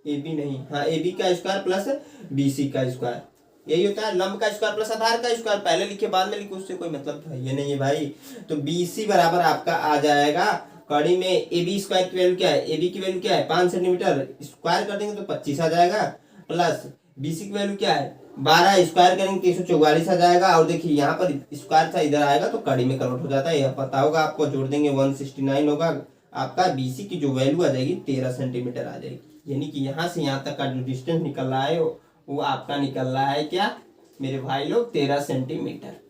Speaker 1: AB नहीं हाँ AB का स्क्वायर प्लस BC का स्क्वायर, यही होता है लंब का स्क्वायर प्लस आधार का स्क्वायर। पहले लिखे बाद में लिखे उससे कोई मतलब तो है ये नहीं है भाई। तो BC बराबर आपका आ जाएगा, कड़ी में AB स्क्वायर की वैल्यू क्या है, AB की वैल्यू क्या है 5 सेंटीमीटर, स्क्वायर कर देंगे तो 25 आ जाएगा, प्लस BC की वैल्यू क्या है 12, स्क्वायर करेंगे 344 आ जाएगा। और देखिए यहाँ पर स्क्वायर था इधर आएगा तो कड़ी में कन्वर्ट हो जाता है, यह पता होगा आपको, जोड़ देंगे 169 होगा आपका। BC की जो वैल्यू आ जाएगी 13 सेंटीमीटर आ जाएगी, यानी कि यहाँ से यहाँ तक का जो डिस्टेंस निकल रहा है वो आपका निकल रहा है क्या मेरे भाई लोग 13 सेंटीमीटर।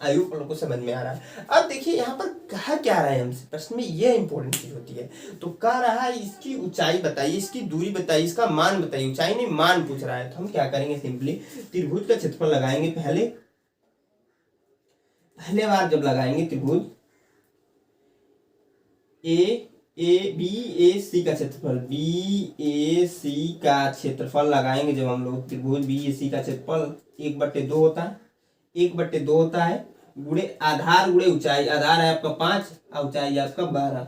Speaker 1: आयु लोगों को समझ में आ रहा है। अब देखिए यहाँ पर कहा क्या रहा है हमसे प्रश्न में, ये इंपॉर्टेंट चीज होती है। तो कह रहा है इसकी ऊंचाई बताइए, इसकी दूरी बताइए, इसका मान बताइए, ऊंचाई नहीं मान पूछ रहा है। तो हम क्या करेंगे, सिंपली त्रिभुज का क्षेत्रफल लगाएंगे। पहले बार जब लगाएंगे त्रिभुज BAC का क्षेत्रफल, BAC का क्षेत्रफल लगाएंगे जब हम लोग, त्रिभुज BAC का क्षेत्रफल 1/2 होता है, 1/2 होता है, गुणे आधार गुणे ऊंचाई, आधार है आपका 5 और ऊंचाई आपका 12,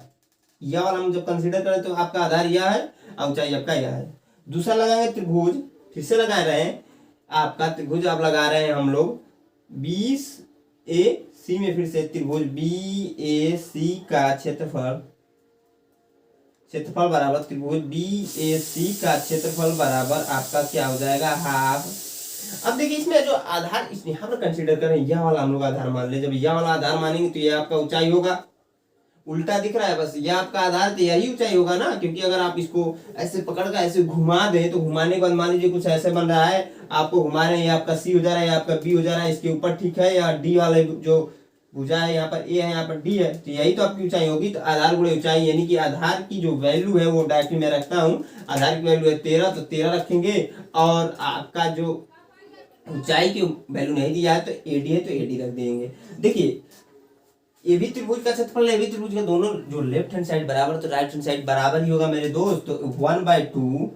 Speaker 1: यह वाला हम जब कंसीडर करें तो आपका आधार यह है और ऊंचाई आपका यह है। दूसरा लगाएंगे त्रिभुज, फिर से लगा रहे हैं आपका त्रिभुज, आप लगा रहे हैं हम लोग 20AC में, फिर से त्रिभुज BAC का क्षेत्रफल बराबर त्रिभुज BAC का क्षेत्रफल बराबर आपका क्या हो जाएगा, हाफ। अब देखिए इसमें जो आधार इस यहाँ पर कंसीडर करें, यह वाला हम लोग आधार मान ले, जब यह वाला आधार मानेंगे तो यह आपका ऊंचाई होगा, उल्टा दिख रहा है बस, यह आपका आधार तो यही ऊंचाई होगा ना, क्योंकि अगर आप इसको ऐसे पकड़ कर ऐसे घुमा दें तो घुमाने के बाद मान लीजिए कुछ ऐसे बन रहा है, आपको घुमा रहे हैं, ये आपका C हो जा रहा है, ये आपका B हो जा रहा है, इसके ऊपर ठीक है, या D वाले जो भुजा है यहाँ पर A है यहाँ पर D है, तो यही तो आपकी ऊंचाई होगी। तो आधार गुणे ऊंचाई, यानी कि आधार की जो वैल्यू है वो डायरेक्टली मैं रखता हूँ, आधार की वैल्यू है 13, तो 13 रखेंगे, और आपका जो ऊंचाई की वैल्यू नहीं दिया है तो AD है तो AD रख देंगे। देखिए ये भी त्रिभुज का क्षेत्रफल, ये भी त्रिभुज का, दोनों जो लेफ्ट हैंड साइड बराबर तो राइट हैंड साइड बराबर ही होगा मेरे दोस्त। तो 1/2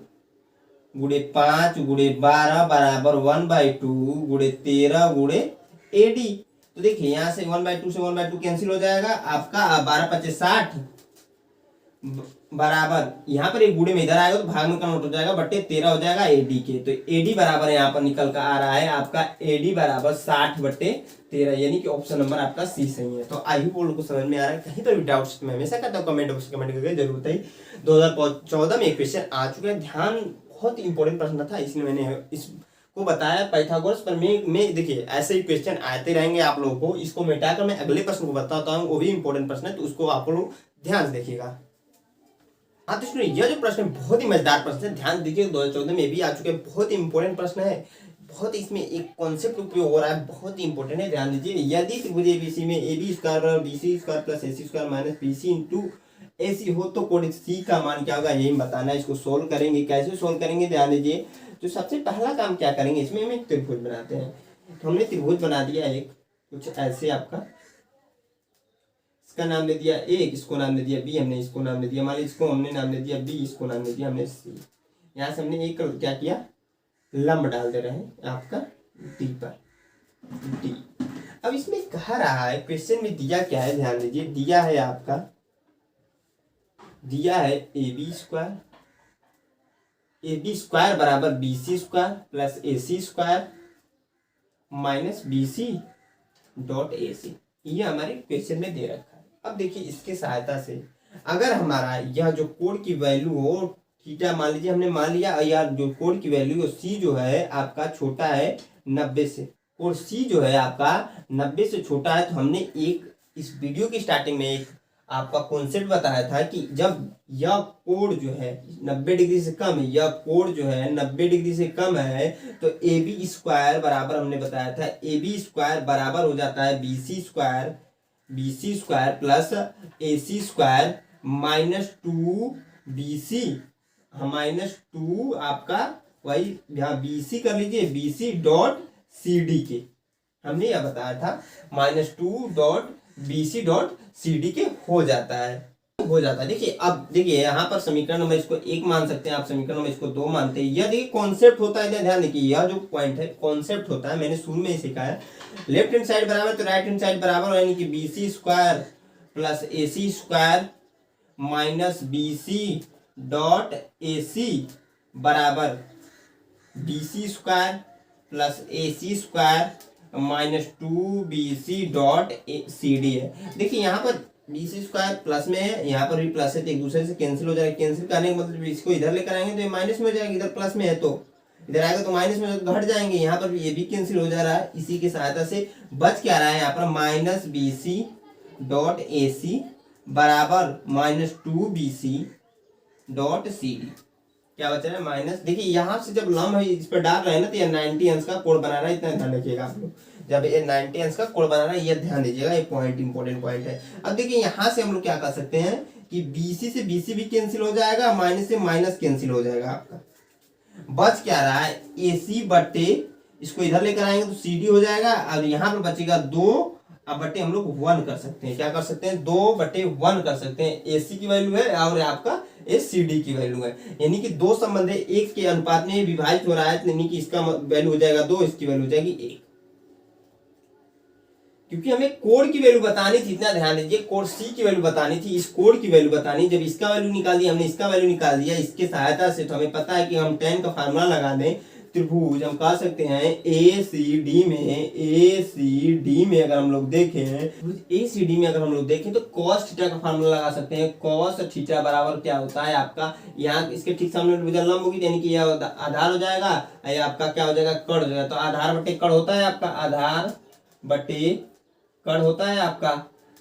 Speaker 1: गुणे 5 गुणे 12 बराबर 1/2 गुणे 13 गुणे AD। तो देखिए यहाँ से 1/2 से 1/2 कैंसिल हो जाएगा आपका, 12×5 = 60 बराबर, यहाँ पर एक गुणे में इधर आएगा तो भाग में कन्वर्ट हो जाएगा, बट्टे 13 हो जाएगा AD के। तो AD बराबर यहाँ पर निकल कर आ रहा है आपका AD बराबर 60/13, यानी कि ऑप्शन नंबर आपका C सही है। तो आई होप लोगों को समझ में आ रहा है। कहीं पर भी डाउट्स मैं हमेशा कहता हूँ कमेंट बॉक्स में कमेंट करके जरूर बताइए। 2014 में एक क्वेश्चन आ चुका है, ध्यान, बहुत ही इंपॉर्टेंट प्रश्न था, इसलिए मैंने इसको को बताया पाइथागोरस प्रमेय में। देखिए ऐसे ही क्वेश्चन आते रहेंगे आप लोगों को, इसको मिटाकर मैं अगले प्रश्न को बताता हूँ, वो भी इंपॉर्टेंट प्रश्न है, तो उसको आप लोग ध्यान से देखिएगा। हाँ तो सुनिए, यह जो प्रश्न बहुत ही मजेदार प्रश्न है, ध्यान दीजिए, 2014 में भी आ चुके हैं, बहुत ही इंपॉर्टेंट प्रश्न है, बहुत इसमें एक कॉन्सेप्ट उपयोग हो रहा है, बहुत ही इंपॉर्टेंट है, ध्यान दीजिए। यदि त्रिभुज एबीसी में ए बी स्क्वायर बराबर B C square plus A C square minus B C into A C हो तो कोण सी का मान क्या होगा, यही बताना है। इसको सोल्व करेंगे, कैसे सोल्व करेंगे ध्यान दीजिए। तो सबसे पहला काम क्या करेंगे, इसमें हम एक त्रिभुज बनाते हैं। तो हमने त्रिभुज बना दिया एक कुछ ऐसे आपका, इसका नाम ले दिया ए, इसको नाम ले दिया बी, हमने इसको नाम ले दिया, मान लीजिए इसको हमने नाम ले दिया बी, इसको नाम ले दिया हमने सी। यहाँ से हमने एक क्या किया, लंब डाल दे रहे हैं आपका डी पर, डी। अब इसमें कह रहा है, क्वेश्चन में दिया क्या है, ध्यान दीजिए, दिया है आपका, दिया है ए बी स्क्वायर बराबर B C square plus A C square minus B C dot A C, ये हमारे क्वेश्चन में दे रखा है। अब देखिए इसके सहायता से अगर हमारा यह जो कोण की वैल्यू हो थीटा, मान लीजिए हमने मान लिया यार जो कोण की वैल्यू सी जो है आपका छोटा है 90 से, और सी जो है आपका 90 से छोटा है, तो हमने एक इस वीडियो की स्टार्टिंग में एक आपका कॉन्सेप्ट बताया था कि जब यह कोण जो है 90 डिग्री से कम है, यह कोण जो है 90 डिग्री से कम है, तो ए बी स्क्वायर बराबर हमने बताया था, ए बी स्क्वायर बराबर हो जाता है B C square plus A C square minus 2 B C, minus 2 आपका वही यहाँ बी सी कर लीजिए, B C dot C D के, हमने यह बताया था -2 dot B C dot C D के हो जाता है। देखिए अब देखिए यहाँ पर समीकरण नंबर इसको 1 मान सकते हैं आप, समीकरण नंबर इसको 2 मानते हैं। यह देखिए कॉन्सेप्ट होता है, ध्यान देखिए, यह जो पॉइंट है कॉन्सेप्ट होता है, मैंने शुरू में ही सिखाया। लेफ्ट हैंड साइड बराबर तो राइट हैंड साइड बराबर, यानी कि B C square plus A C square minus B C dot A C बराबर B C square plus A C square minus 2 B C dot C D है। देखिए यहाँ पर बी सी स्क्वायर प्लस में है, यहाँ पर भी प्लस है, तो एक दूसरे से कैंसिल हो जाएगा। कैंसिल करने का मतलब इसको इधर लेकर आएंगे तो ये माइनस में हो जाएगा, इधर प्लस में है तो इधर आएगा तो माइनस में तो घट जाएंगे। यहाँ पर भी ये भी कैंसिल हो जा रहा है। इसी की सहायता से बच क्या रहा है यहाँ पर minus B C dot A C बराबर -2 B C dot C D. क्या बच रहा है माइनस, देखिए यहाँ से जब लंब है इस पर डाल रहे हैं ना, तो ये 90 अंश का कोण बना रहा है, इतना ध्यान रखिएगा आप लोग। जब ये 90 अंश का कोण बना रहा है, ये ध्यान दीजिएगा, ये पॉइंट इंपॉर्टेंट पॉइंट है। अब देखिए यहाँ से हम लोग क्या कर सकते हैं कि BC से BC भी कैंसिल हो जाएगा, माइनस से माइनस कैंसिल हो जाएगा आपका। बच क्या रहा है AC बट्टे, इसको इधर लेकर आएंगे तो CD हो जाएगा। अब यहाँ पर बचेगा 2, अब बट्टे हम लोग 1 कर सकते हैं। क्या कर सकते हैं, 2/1 कर सकते हैं। AC की वैल्यू है और आपका CD की वैल्यू है, यानी कि दो संबंध है, 1 के अनुपात में विभाजित हो रहा है, यानी कि इसका वैल्यू हो जाएगा 2, इसकी वैल्यू हो जाएगी 1। क्योंकि हमें कोण की वैल्यू बतानी थी, इतना ध्यान दीजिए, कोण C की वैल्यू बतानी थी, इस कोण की वैल्यू बतानी। जब इसका वैल्यू निकाल दिया हमने, इसका वैल्यू निकाल दिया, इसके सहायता से तो हमें पता है कि हम tan का फार्मूला लगा दें। त्रिभुज हम कह सकते हैं ACD में अगर हम लोग देखें, ACD में अगर हम लोग देखें तो cos थीटा का फार्मूला लगा सकते हैं। cos थीटा बराबर क्या होता है आपका, यहाँ इसके ठीक सामने त्रिभुज लंब होगी, यानी कि यह आधार हो जाएगा, यह आपका क्या हो जाएगा, कर्ण हो जाएगा। तो आधार बटे कर्ण होता है आपका, आधार बटे कर्ण होता है आपका।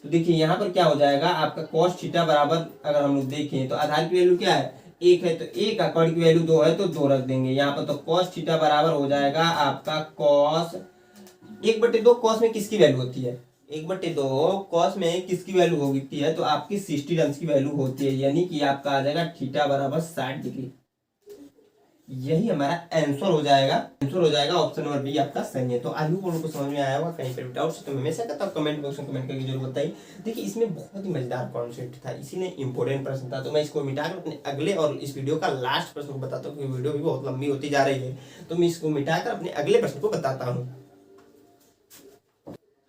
Speaker 1: तो देखिए यहाँ पर क्या हो जाएगा आपका cos थीटा बराबर, अगर हम लोग देखें तो आधार की वैल्यू क्या है 1 है, तो 1 का कर्ण की वैल्यू 2 है तो 2 रख देंगे यहाँ पर। तो cos थीटा बराबर हो जाएगा आपका cos 1/2। cos में किसकी वैल्यू होती है, 1/2 cos में किसकी वैल्यू होती है, तो आपकी 60 अंश की वैल्यू होती है, यानी कि आपका आ जाएगा थीटा बराबर 60 डिग्री। यही हमारा आंसर हो जाएगा, ऑप्शन नंबर बी आपका सही है। तो आई होप लोगों को समझ में आया होगा। कहीं पर डाउट तो हमेशा कहता हूँ कमेंट बॉक्स में कमेंट करके जरूर बताइए। देखिए इसमें बहुत ही मजेदार कॉन्सेप्ट था, इसीलिए इंपॉर्टेंट प्रश्न था, तो मैं इसको मिटाकर अपने अगले और इस वीडियो का लास्ट प्रश्न को बताता हूँ, क्योंकि वीडियो भी बहुत लंबी होती जा रही है, तो मैं इसको मिटाकर अपने अगले प्रश्न को बताता हूँ।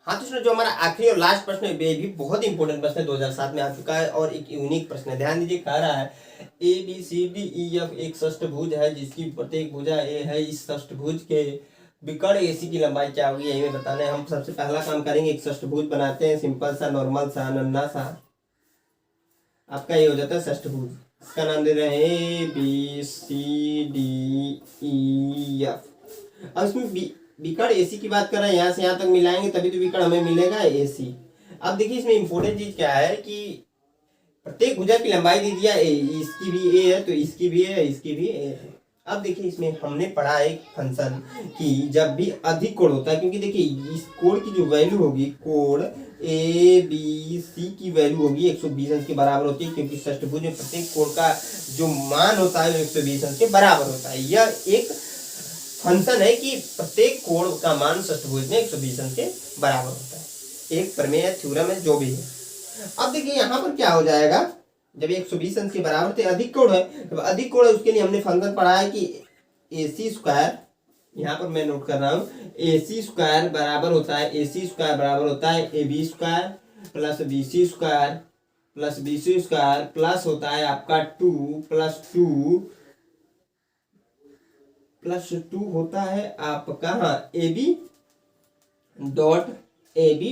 Speaker 1: हाँ तो जो हमारा आखिरी और लास्ट प्रश्न है, ये भी बहुत इंपॉर्टेंट प्रश्न है, 2007 में आ चुका है और एक यूनिक प्रश्न है। ध्यान दीजिए, कह रहा है ABCDEF एक षष्ठभुज है जिसकी प्रत्येक भुजा A है। इस षष्ठभुज के विकर्ण AC की लंबाई क्या होगी, यही में बताना है। हम सबसे पहला काम करेंगे, एक षष्ठभुज बनाते हैं, सिंपल सा, नॉर्मल सा, नन्ना सा, आपका ये हो जाता है षष्ठभुज। इसका नाम दे रहे हैं ABCDEF। अब इसमें विकर्ण AC की बात कर रहे हैं, यहाँ से यहाँ तक मिलाएंगे तभी तो विकर्ण हमें मिलेगा AC। अब देखिए इसमें इंपॉर्टेंट चीज क्या है कि प्रत्येक भुजा की लंबाई दे दिया A, इसकी भी A है तो इसकी भी है, इसकी भी A है। अब देखिए इसमें हमने पढ़ा एक फंक्शन कि जब भी अधिक कोण होता है, क्योंकि देखिए इस कोण की जो वैल्यू होगी, कोण ABC की वैल्यू होगी 120 अंश के बराबर होती है, क्योंकि षष्ठभुज में प्रत्येक कोण का जो मान होता है वो 120 अंश के बराबर होता है। यह एक फंक्शन है कि प्रत्येक कोण का मान षष्ठभुज में 120 अंश के बराबर होता है। एक प्रमेय है, थ्योरम है, जो भी है। अब देखिए यहाँ पर क्या हो जाएगा, जब 120 अंश के बराबर थे, अधिक कोण है, जब अधिक कोण है उसके लिए हमने फंक्शन पढ़ा है कि AC स्क्वायर, यहाँ पर मैं नोट कर रहा हूँ, AC स्क्वायर बराबर होता है, AC स्क्वायर बराबर होता है AB square plus BC square plus BC square plus होता है आपका 2 प्लस 2 होता है आपका AB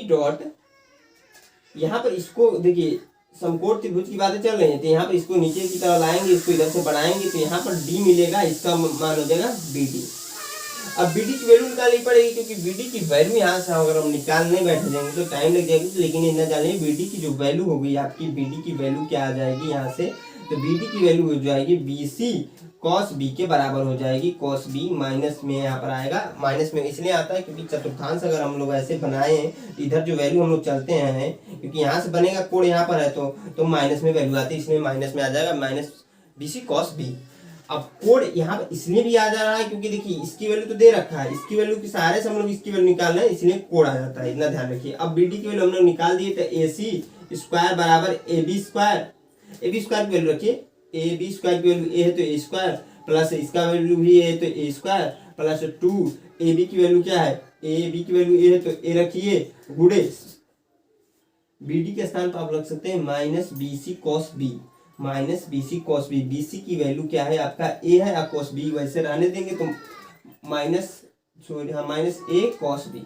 Speaker 1: डॉट, यहाँ पर इसको देखिए समकोण त्रिभुज की बातें चल रही है, तो यहाँ पर इसको नीचे की तरफ लाएंगे, इसको इधर से बढ़ाएंगे तो यहाँ पर D मिलेगा, इसका मान हो जाएगा BD। अब BD की वैल्यू निकालनी पड़ेगी, क्योंकि BD की वैल्यू यहाँ से अगर हम निकालने बैठ जाएंगे तो टाइम लग जाएगी, लेकिन इतना जानिए BD की जो वैल्यू होगी आपकी, BD की वैल्यू क्या आ जाएगी यहाँ से, तो BD की वैल्यू हो जाएगी BC cos B के बराबर हो जाएगी। cos B माइनस में यहाँ पर आएगा, माइनस में इसलिए आता है क्योंकि चतुर्थांश अगर हम लोग ऐसे बनाए हैं इधर जो वैल्यू हम लोग चलते हैं, क्योंकि यहाँ से बनेगा कोण यहाँ पर है तो माइनस में वैल्यू आती है, इसमें माइनस में आ जाएगा, माइनस BC cos B। अब कोण यहाँ पर इसलिए भी आ जा रहा है क्योंकि देखिए इसकी वैल्यू तो दे रखा है, इसकी वैल्यू के सहारे से हम लोग इसकी वैल्यू निकाल रहे हैं, इसलिए कोण आ जाता है, इतना ध्यान रखिए। अब BD की वैल्यू हम लोग निकाल दिए तो AC स्क्वायर बराबर AB स्क्वायर, AB स्क्वायर की वैल्यू रखिए, AB स्क्वायर की वैल्यू A है तो A स्क्वायर प्लस इसका वैल्यू भी है तो A स्क्वायर प्लस 2, AB की वैल्यू क्या है, AB की वैल्यू A है तो A रखिए, गुणे BD के स्थान पर आप रख सकते हैं minus BC cos B, minus BC cos B। BC की वैल्यू क्या है आपका A है, आप cos B वैसे रहने देंगे तो माइनस A cos B,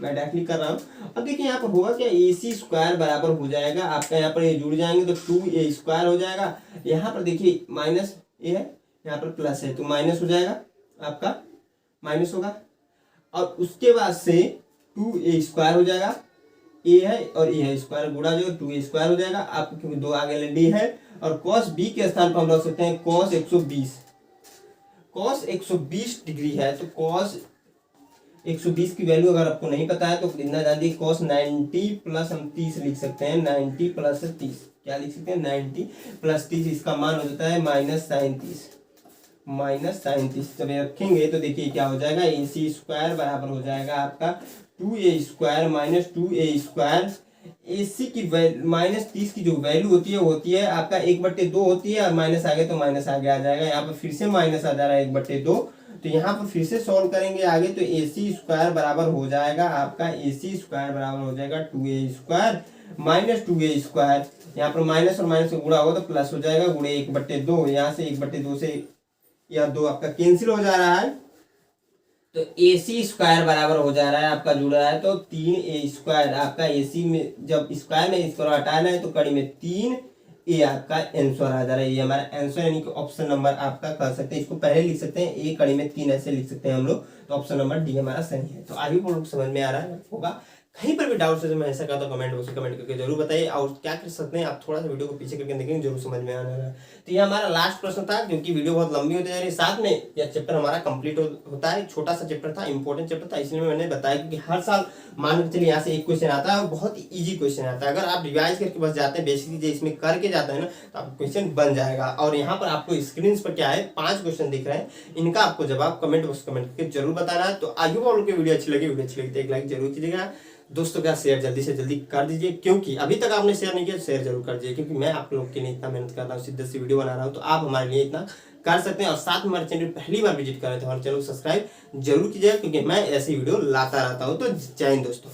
Speaker 1: मैं डायरेक्टली कर रहा हूँ। अब देखिए यहाँ पर होगा क्या, AC स्क्वायर बराबर हो जाएगा आपका, यहाँ पर ये जुड़ जाएंगे तो 2A स्क्वायर हो जाएगा, यहाँ पर देखिए माइनस A है, यहाँ पर प्लस है तो माइनस हो जाएगा, आपका माइनस होगा। और उसके बाद से 2A स्क्वायर हो जाएगा, A है और A है स्क्वायर गुणा जो 2A स्क्वायर हो जाएगा आपको, क्योंकि 2 आगे D है। और cos B के स्थान पर हम रख सकते हैं cos 120 डिग्री है, तो cos 120 की वैल्यू अगर आपको नहीं पता है तो इतना जान दीजिए, cos 90 प्लस हम 30 लिख सकते हैं, 90 प्लस 30 क्या लिख सकते हैं, 90 प्लस 30, इसका मान हो जाता है माइनस 37। जब रखेंगे तो देखिए क्या हो जाएगा, AC स्क्वायर बराबर हो जाएगा आपका 2A square minus 2A square, AC की माइनस 30 की जो वैल्यू होती है आपका 1/2 होती है, और माइनस आगे तो माइनस आगे आ जाएगा, यहाँ पर फिर से माइनस आ जा रहा है 1/2, तो यहाँ पर फिर से सॉल्व करेंगे आगे तो AC स्क्वायर बराबर हो जाएगा आपका, AC स्क्वायर बराबर हो जाएगा 2A square minus 2A square, यहाँ पर माइनस और माइनस का गुणा होगा तो प्लस हो जाएगा, गुणे 1/2, यहाँ से 1/2 से या 2 आपका कैंसिल हो जा रहा है, तो AC स्क्वायर बराबर हो जा रहा है आपका, जुड़ रहा है तो 3A स्क्वायर आपका, AC में जब स्क्वायर में इसको हटाना है तो कड़ी में 3A आपका आंसर आ जा रहा है, ये हमारा आंसर यानी कि ऑप्शन नंबर आपका कर सकते हैं, इसको पहले लिख सकते हैं A कड़ी में 3 ऐसे लिख सकते हैं हम लोग, तो ऑप्शन नंबर D हमारा सही है। तो आगे लोग समझ में आ रहा है होगा, कहीं पर भी डाउट है तो मैं ऐसा कहता हूँ कमेंट बॉक्स में कमेंट करके जरूर बताइए, और क्या कर सकते हैं आप थोड़ा सा वीडियो को पीछे करके देखेंगे जरूर समझ में आने वाला है। तो ये हमारा लास्ट प्रश्न था, क्योंकि वीडियो बहुत लंबी होती जा रही है, साथ में यह चैप्टर हमारा कंप्लीट होता है, छोटा सा चैप्टर था, इंपॉर्टेंट चैप्टर था, इसलिए मैंने बताया क्योंकि हर साल मान के चलिए यहाँ से एक क्वेश्चन आता है और बहुत ही ईजी क्वेश्चन आता है, अगर आप रिवाइज करके बस जाते हैं बेसिक चीजें इसमें करके जाते हैं ना तो आपको क्वेश्चन बन जाएगा। और यहाँ पर आपको स्क्रीन पर क्या है 5 क्वेश्चन दिख रहे हैं, इनका आपको जवाब कमेंट बॉक्स कमेंट करके जरूर बताना है। तो आगे वालों की वीडियो अच्छी लगी तो एक लाइक जरूर कीजिएगा, दोस्तों का शेयर जल्दी से जल्दी कर दीजिए, क्योंकि अभी तक आपने शेयर नहीं किया शेयर जरूर कर दीजिए, क्योंकि मैं आप लोग के लिए इतना मेहनत कर रहा हूँ, सीधे से वीडियो बना रहा हूँ, तो आप हमारे लिए इतना कर सकते हैं। और साथ में हमारे चैनल पहली बार विजिट कर रहे थे हमारे चैनल को सब्सक्राइब जरूर कीजिएगा, क्योंकि मैं ऐसी वीडियो लाता रहता हूँ। तो जय हिंद दोस्तों।